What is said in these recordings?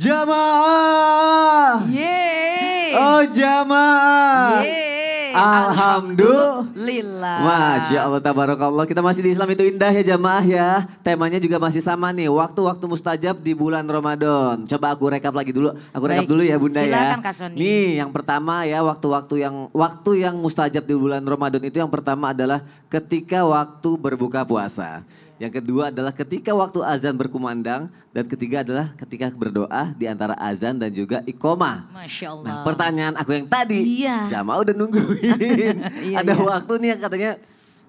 Jamaah. Yeay. Oh jamaah. Yeay. Alhamdulillah. Masya Allah, tabarakallah. Kita masih di Islam itu indah ya jamaah ya. Temanya juga masih sama nih. Waktu-waktu mustajab di bulan Ramadan. Coba aku rekap lagi dulu. Aku rekap dulu ya Bunda. Silakan, ya. Kak Sony. Nih yang pertama ya waktu yang mustajab di bulan Ramadan itu yang pertama adalah ketika waktu berbuka puasa. Yang kedua adalah ketika waktu azan berkumandang. Dan ketiga adalah ketika berdoa di antara azan dan juga iqomah. Masya Allah. Nah pertanyaan aku yang tadi, Iya. jamaah udah nungguin. Ada iya. waktu nih yang katanya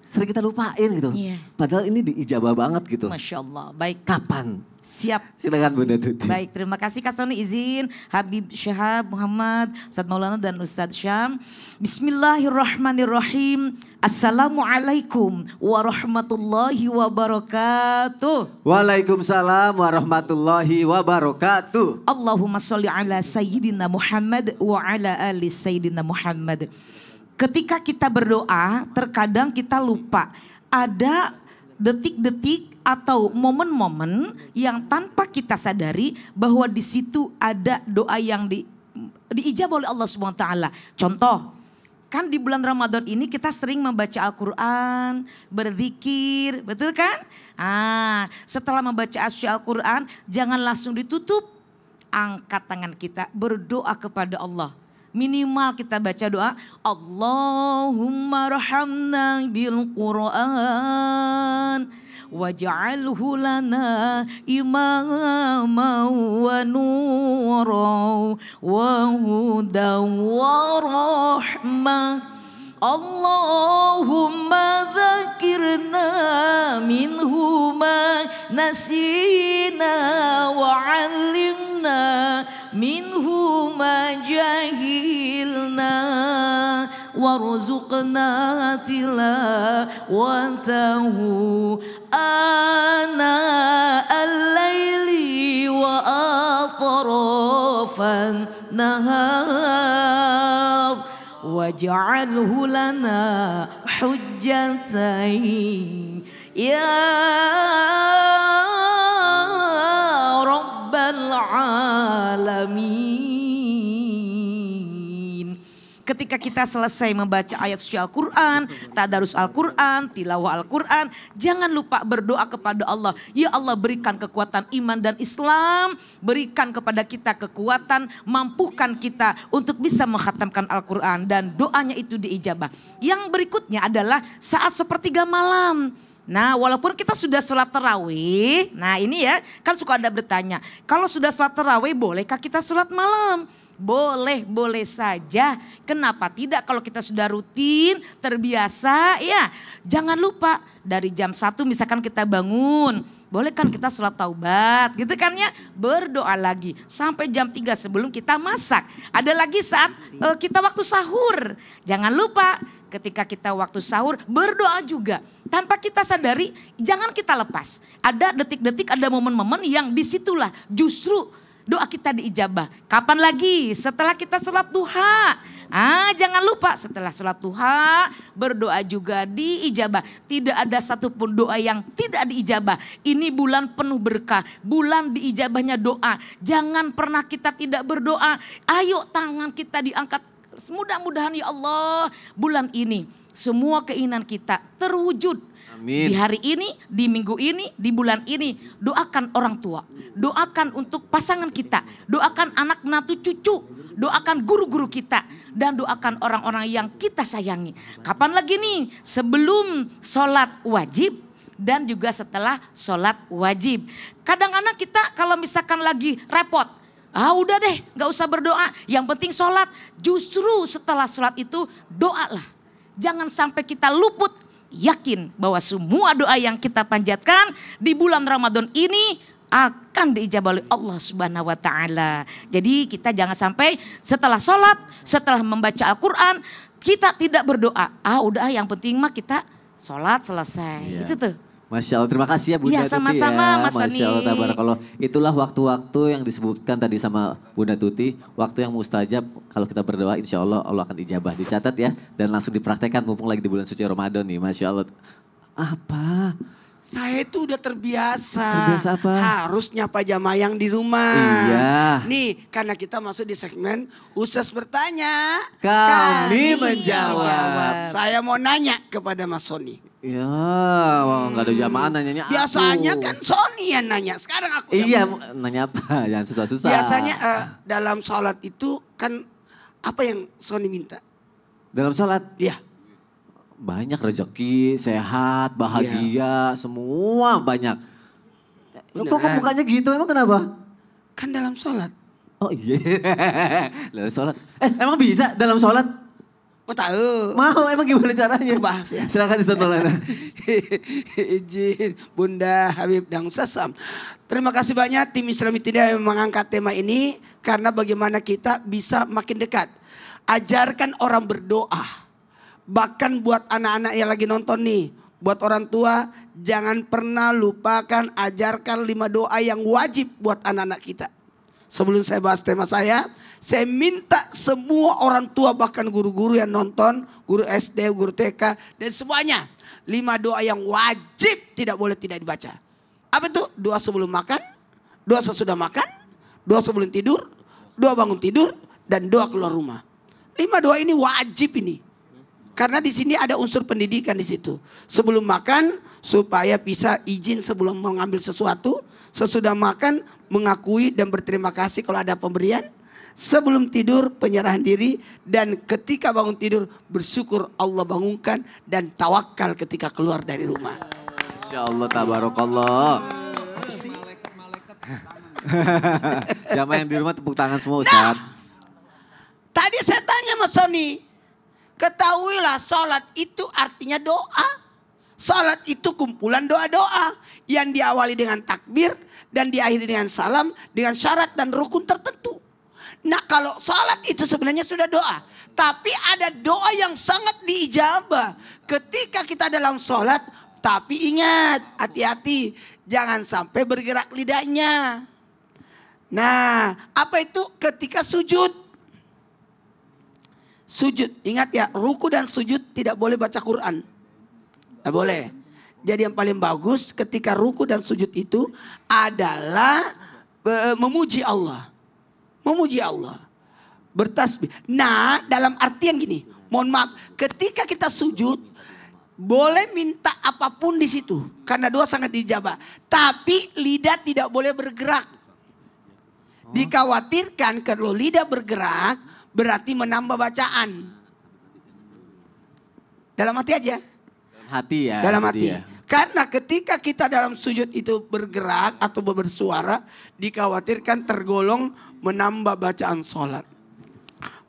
sering kita lupain gitu. Iya. Padahal ini diijabah banget gitu. Masya Allah. Baik. Kapan? Siap. Silakan Bunda Tuti. Baik, terima kasih Kak Sony izin. Habib Syahab Muhammad, Ustadz Maulana dan Ustadz Syam. Bismillahirrahmanirrahim. Assalamualaikum warahmatullahi wabarakatuh. Waalaikumsalam warahmatullahi wabarakatuh. Allahumma sholli ala Sayyidina Muhammad wa ala ali Sayyidina Muhammad. Ketika kita berdoa, terkadang kita lupa. Ada detik-detik atau momen-momen yang tanpa kita sadari bahwa di situ ada doa yang diijabah oleh Allah SWT. Contoh, kan di bulan Ramadan ini kita sering membaca Al-Quran, berzikir, betul kan? Setelah membaca Al-Quran, jangan langsung ditutup. Angkat tangan kita, berdoa kepada Allah. Minimal kita baca doa, Allahumma rahamna bil Qur'an waj'alhu lana imama wa nura wa hudan wa rahmah. Allahumma dzakirna minhu ma nasina wa 'allimna minhu ma jahilna warzuqna tilawatahu ana al-laili wa atrafan nahar waj'alhu lana hujjatain ya rabbal alamin. Ketika kita selesai membaca ayat suci Al-Quran, tadarus Al-Quran, tilawah Al-Quran, jangan lupa berdoa kepada Allah. Ya Allah, berikan kekuatan iman dan Islam, berikan kepada kita kekuatan, mampukan kita untuk bisa menghatamkan Al-Quran dan doanya itu diijabah. Yang berikutnya adalah saat sepertiga malam. Nah walaupun kita sudah sholat tarawih, nah ini ya kan suka ada bertanya, kalau sudah sholat tarawih bolehkah kita sholat malam? Boleh, boleh saja. Kenapa tidak kalau kita sudah rutin, terbiasa ya. Jangan lupa dari jam 1 misalkan kita bangun. Boleh kan kita sholat taubat gitu kan ya. Berdoa lagi sampai jam 3 sebelum kita masak. Ada lagi saat kita waktu sahur. Jangan lupa ketika kita waktu sahur berdoa juga. Tanpa kita sadari jangan kita lepas. Ada detik-detik, ada momen-momen yang disitulah justru doa kita diijabah. Kapan lagi? Setelah kita sholat duha. Jangan lupa setelah sholat duha berdoa juga diijabah. Tidak ada satupun doa yang tidak diijabah. Ini bulan penuh berkah, bulan diijabahnya doa. Jangan pernah kita tidak berdoa. Ayo tangan kita diangkat. Mudah-mudahan ya Allah bulan ini semua keinginan kita terwujud. Amin. Di hari ini, di minggu ini, di bulan ini. Doakan orang tua, doakan untuk pasangan kita, doakan anak menantu cucu, doakan guru-guru kita. Dan doakan orang-orang yang kita sayangi. Kapan lagi nih? Sebelum sholat wajib dan juga setelah sholat wajib. Kadang-kadang kita kalau misalkan lagi repot. Udah deh gak usah berdoa, yang penting sholat. Justru setelah sholat itu doalah. Jangan sampai kita luput. Yakin bahwa semua doa yang kita panjatkan di bulan Ramadan ini akan diijabah oleh Allah Subhanahu wa taala. Jadi kita jangan sampai setelah sholat, setelah membaca Al-Quran, kita tidak berdoa. Udah yang penting mah kita sholat selesai. Itu tuh. Masya Allah, terima kasih ya Bunda Tuti sama-sama, Mas Sony. Masya Allah, tabarakallah. Itulah waktu-waktu yang disebutkan tadi sama Bunda Tuti. Waktu yang mustajab kalau kita berdoa insya Allah Allah akan ijabah. Dicatat ya dan langsung dipraktekkan mumpung lagi di bulan suci Ramadan nih. Masya Allah. Apa? Saya itu udah terbiasa. Terbiasa apa? Harus nyapa jamaah yang di rumah. Iya. Nih, karena kita masuk di segmen Ustaz bertanya, Kami menjawab. Saya mau nanya kepada Mas Sony. Ya, nggak ada jamaah nanyanya aku. Biasanya kan Sony yang nanya. Sekarang aku yang Iya, mau. nanya apa? Jangan susah-susah. Biasanya dalam sholat itu kan apa yang Sony minta? Dalam sholat, Iya. banyak rezeki, sehat, bahagia, semua banyak. Kok Beneran. bukannya gitu, emang kenapa? Kan dalam sholat. Oh iya, dalam sholat. Emang bisa dalam sholat? Mau tahu? Mau, emang gimana caranya? Bahas ya. Silakan Ustaz Maulana. Izin Bunda Habib dan Sasam. Terima kasih banyak tim Islami Tidak yang mengangkat tema ini. Karena bagaimana kita bisa makin dekat. Ajarkan orang berdoa. Bahkan buat anak-anak yang lagi nonton nih. Buat orang tua, jangan pernah lupakan ajarkan 5 doa yang wajib buat anak-anak kita. Sebelum saya bahas tema saya minta semua orang tua bahkan guru-guru yang nonton, guru SD, guru TK dan semuanya 5 doa yang wajib tidak boleh tidak dibaca. Apa itu? Doa sebelum makan, doa sesudah makan, doa sebelum tidur, doa bangun tidur dan doa keluar rumah. 5 doa ini wajib ini. Karena di sini ada unsur pendidikan di situ. Sebelum makan supaya bisa izin sebelum mengambil sesuatu, sesudah makan mengakui dan berterima kasih kalau ada pemberian. Sebelum tidur penyerahan diri dan ketika bangun tidur bersyukur Allah bangunkan dan tawakal ketika keluar dari rumah. Insya Allah, tabarakallah. Jamaah yang di rumah tepuk tangan semua Ustaz. Tadi saya tanya Mas Sony, ketahuilah sholat itu artinya doa. Sholat itu kumpulan doa-doa yang diawali dengan takbir dan diakhiri dengan salam dengan syarat dan rukun tertentu. Nah kalau sholat itu sebenarnya sudah doa. Tapi ada doa yang sangat diijabah ketika kita dalam sholat. Tapi ingat, hati-hati. Jangan sampai bergerak lidahnya. Nah apa itu ketika sujud? Sujud, ingat ya, ruku dan sujud tidak boleh baca Quran. Tidak boleh. Jadi yang paling bagus ketika ruku dan sujud itu adalah memuji Allah. Memuji Allah. Bertasbih. Nah dalam artian gini, mohon maaf, ketika kita sujud, boleh minta apapun di situ. Karena doa sangat dijabah. Tapi lidah tidak boleh bergerak. Dikhawatirkan kalau lidah bergerak, berarti menambah bacaan. Dalam hati aja. Dalam hati ya. Dalam itu hati. dia. Karena ketika kita dalam sujud itu bergerak atau bersuara, dikhawatirkan tergolong menambah bacaan sholat.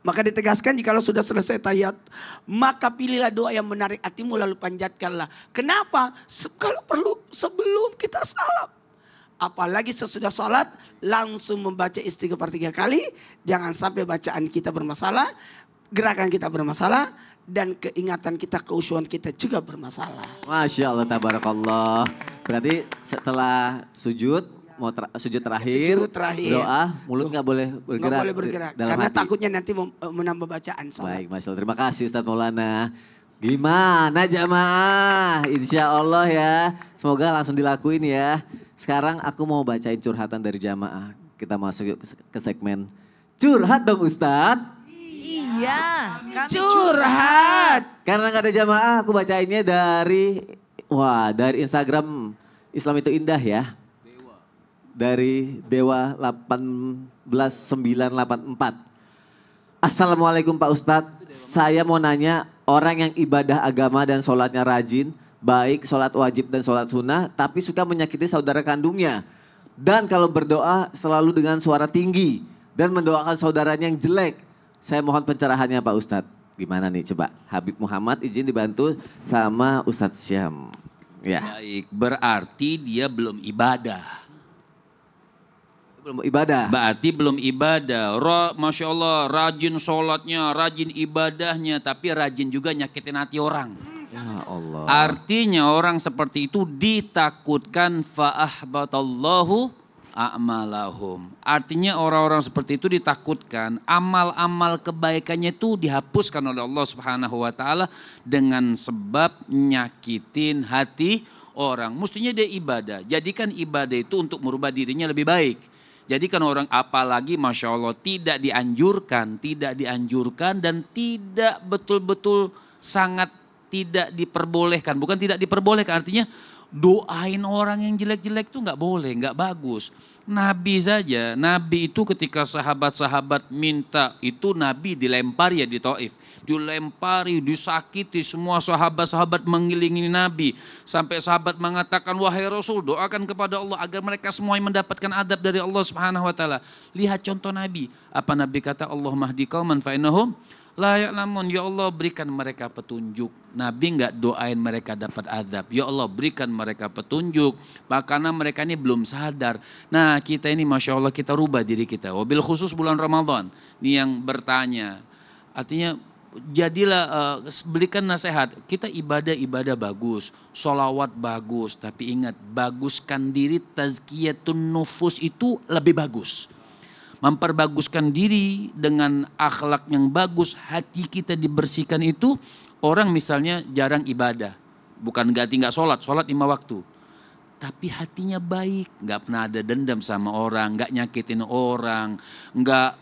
Maka ditegaskan jikalau sudah selesai tahiyat, maka pilihlah doa yang menarik hatimu lalu panjatkanlah. Kenapa? Kalau perlu sebelum kita salam. Apalagi sesudah sholat langsung membaca istighfar 3 kali. Jangan sampai bacaan kita bermasalah, gerakan kita bermasalah, dan keingatan kita, keusyuan kita juga bermasalah. Masya Allah, tabarakallah. Berarti setelah sujud, sujud terakhir, Sujud terakhir. doa, mulut nggak boleh bergerak. Nggak boleh bergerak. Dalam Karena hati. takutnya nanti menambah bacaan sholat. Baik, Masya Allah. Terima kasih Ustaz Maulana. Gimana jamaah? Insya Allah ya. Semoga langsung dilakuin ya. Sekarang aku mau bacain curhatan dari jamaah. Kita masuk yuk ke segmen curhat dong Ustadz. Iya, kami Curhat. Karena nggak ada jamaah, aku bacainnya dari Instagram Islam itu Indah ya. Dari Dewa 18984. Assalamualaikum Pak Ustadz, saya mau nanya orang yang ibadah agama dan sholatnya rajin, baik sholat wajib dan sholat sunnah, tapi suka menyakiti saudara kandungnya. Dan kalau berdoa selalu dengan suara tinggi dan mendoakan saudaranya yang jelek. Saya mohon pencerahannya Pak Ustadz. Gimana nih coba Habib Muhammad izin dibantu sama Ustadz Syam. Ya. Baik, berarti dia belum ibadah. Belum ibadah. Berarti belum ibadah. Masya Allah, rajin sholatnya, rajin ibadahnya, tapi rajin juga nyakitin hati orang. Ya Allah. Artinya orang seperti itu ditakutkan fa'ahbatallahu a'malahum. Artinya orang-orang seperti itu ditakutkan amal-amal kebaikannya itu dihapuskan oleh Allah Subhanahu wa taala dengan sebab nyakitin hati orang, mestinya dia ibadah. Jadikan ibadah itu untuk merubah dirinya lebih baik. Jadikan orang, apalagi Masya Allah tidak dianjurkan dan tidak betul-betul sangat tidak diperbolehkan. Bukan tidak diperbolehkan, artinya doain orang yang jelek-jelek itu nggak boleh, nggak bagus. Nabi saja, Nabi itu ketika sahabat-sahabat minta itu, Nabi dilempar ya di Taif. Dilempari, disakiti, semua sahabat-sahabat mengelilingi Nabi. Sampai sahabat mengatakan, wahai Rasul, doakan kepada Allah agar mereka semua mendapatkan adab dari Allah Subhanahu wa taala. Lihat contoh Nabi. Apa Nabi kata? Allahumma hdi qauman fa innahum la ya'lamun. Ya Allah, berikan mereka petunjuk. Nabi enggak doain mereka dapat adab. Ya Allah, berikan mereka petunjuk. Karena mereka ini belum sadar. Nah, kita ini Masya Allah, kita rubah diri kita. Wabil khusus bulan Ramadan. Ini yang bertanya. Artinya, jadilah, berikan nasihat. Kita ibadah bagus. Sholawat bagus. Tapi ingat, baguskan diri, tazkiyatun nufus itu lebih bagus. Memperbaguskan diri dengan akhlak yang bagus, hati kita dibersihkan itu. Orang misalnya jarang ibadah, bukan nggak sholat 5 waktu. Tapi hatinya baik, nggak pernah ada dendam sama orang, nggak nyakitin orang, nggak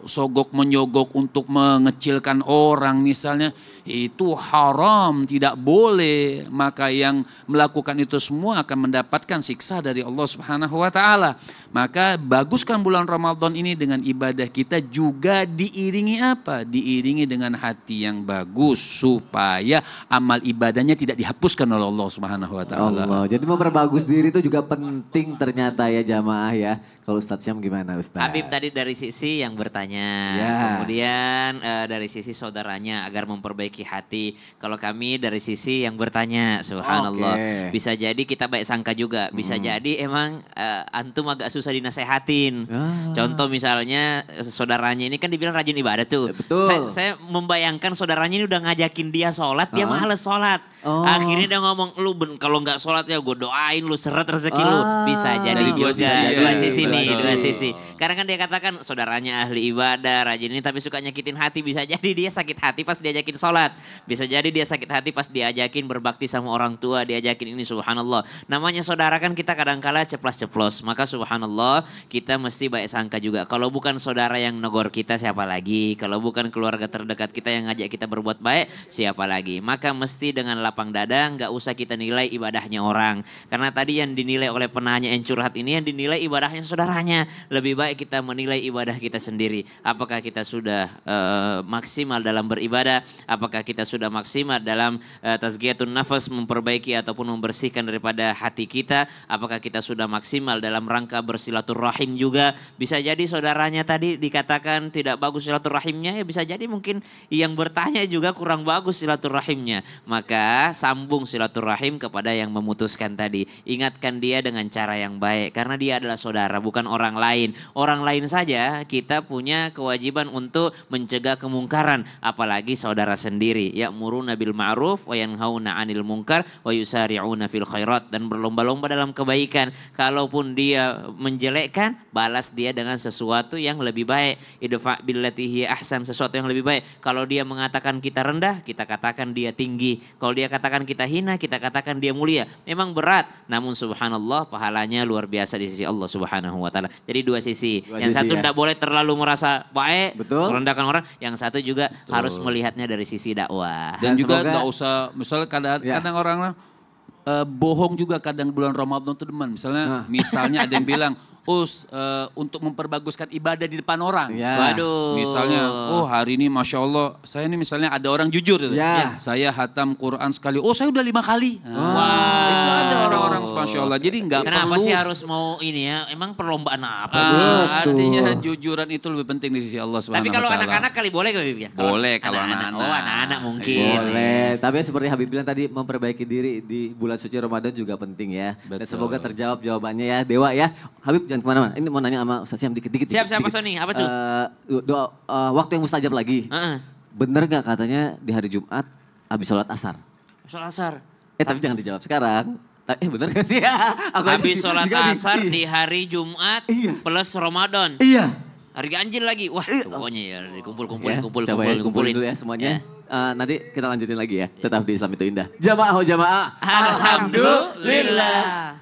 sogok menyogok untuk mengecilkan orang misalnya. Itu haram, tidak boleh. Maka yang melakukan itu semua akan mendapatkan siksa dari Allah Subhanahu wa taala. Maka baguskan bulan Ramadan ini dengan ibadah kita juga diiringi apa? Diiringi dengan hati yang bagus supaya amal ibadahnya tidak dihapuskan oleh Allah Subhanahu wa taala. Allah. Jadi memperbagus diri itu juga penting ternyata ya jamaah ya. Kalau Ustadz Syam gimana Ustadz? Habib tadi dari sisi yang bertanya, Ya. kemudian dari sisi saudaranya agar memperbaiki hati. Kalau kami dari sisi yang bertanya, subhanallah. Oke. Bisa jadi kita baik sangka juga, bisa jadi emang antum agak susah dinasehatin. Ah. Contoh misalnya saudaranya ini kan dibilang rajin ibadah tuh. Betul. Saya membayangkan saudaranya ini udah ngajakin dia sholat, dia males sholat. Oh. Akhirnya dia ngomong, lu kalau nggak sholat ya gue doain lu seret rezeki lu. Bisa jadi Dari dua juga, sisi, dua ya. sisi nih. Betul. Dua sisi. Karena kan dia katakan saudaranya ahli ibadah, rajin ini tapi suka nyakitin hati. Bisa jadi dia sakit hati pas diajakin sholat. Bisa jadi dia sakit hati pas diajakin berbakti sama orang tua, diajakin ini, subhanallah. Namanya saudara kan kita kadang-kala ceplos-ceplos. Maka subhanallah kita mesti baik sangka juga. Kalau bukan saudara yang negor kita siapa lagi? Kalau bukan keluarga terdekat kita yang ngajak kita berbuat baik siapa lagi? Maka mesti dengan lapang dada, nggak usah kita nilai ibadahnya orang. Karena tadi yang dinilai oleh penanya yang curhat ini yang dinilai ibadahnya saudaranya. Lebih baik kita menilai ibadah kita sendiri. Apakah kita sudah maksimal dalam beribadah? Apakah kita sudah maksimal dalam tazkiyatun nafas, memperbaiki ataupun membersihkan daripada hati kita? Apakah kita sudah maksimal dalam rangka bersilaturahim juga? Bisa jadi saudaranya tadi dikatakan tidak bagus silaturahimnya, ya bisa jadi mungkin yang bertanya juga kurang bagus silaturahimnya. Maka sambung silaturahim kepada yang memutuskan tadi. Ingatkan dia dengan cara yang baik karena dia adalah saudara, bukan orang lain. Orang lain saja kita punya kewajiban untuk mencegah kemungkaran, apalagi saudara sendiri. Ya'muruna bil ma'ruf wa yanhauna 'anil munkar wa yusari'una fil khairat, dan berlomba-lomba dalam kebaikan. Kalaupun dia menjelekkan, balas dia dengan sesuatu yang lebih baik. Idfa' billati hiya ahsan, sesuatu yang lebih baik. Kalau dia mengatakan kita rendah, kita katakan dia tinggi. Kalau dia katakan kita hina, kita katakan dia mulia. Memang berat, namun subhanallah pahalanya luar biasa di sisi Allah Subhanahu wa taala. Jadi dua sisi. Yang satu tidak boleh terlalu merasa baik, Betul. merendahkan orang. Yang satu juga harus melihatnya dari sisi dakwah. Dan juga semoga- nggak usah, misalnya kadang orang bohong juga kadang bulan Ramadan itu demen. Misalnya ada yang bilang, untuk memperbaguskan ibadah di depan orang. Ya. Waduh. Misalnya, hari ini Masya Allah, saya ini misalnya ada orang jujur. Gitu. Ya. Saya hatam Quran sekali, saya udah 5 kali. Wah. Itu ada orang-orang Masya Allah. Jadi nggak Kenapa perlu. sih harus mau ini ya? Emang perlombaan apa? Betul. Artinya jujuran itu lebih penting di sisi Allah Subhanahu Tapi wa kalau taala. anak-anak kali boleh gak Bib ya? Boleh kalau anak-anak. Oh anak-anak mungkin. Boleh, tapi seperti Habib bilang tadi memperbaiki diri di bulan suci Ramadan juga penting ya. Dan Betul. semoga terjawab jawabannya ya Dewa ya. Habib jangan kemana-mana, ini mau nanya sama Ustaz Syam dikit-dikit. Siap, Pak Sony, apa tuh? Doa, waktu yang mustajab lagi. Heeh. Bener gak katanya di hari Jumat habis sholat asar? Sholat asar. Tapi jangan dijawab sekarang. Bener gak sih? Aku aja Habis sholat juga asar bingung. di hari Jumat Iya. plus Ramadan. Iya. Hari ganjil lagi. Wah pokoknya ya dikumpul-kumpulin. Ya, coba ya, kumpulin dulu ya semuanya. Nanti kita lanjutin lagi ya. Tetap di Islam itu Indah. Jamaah oh jamaah. Alhamdulillah.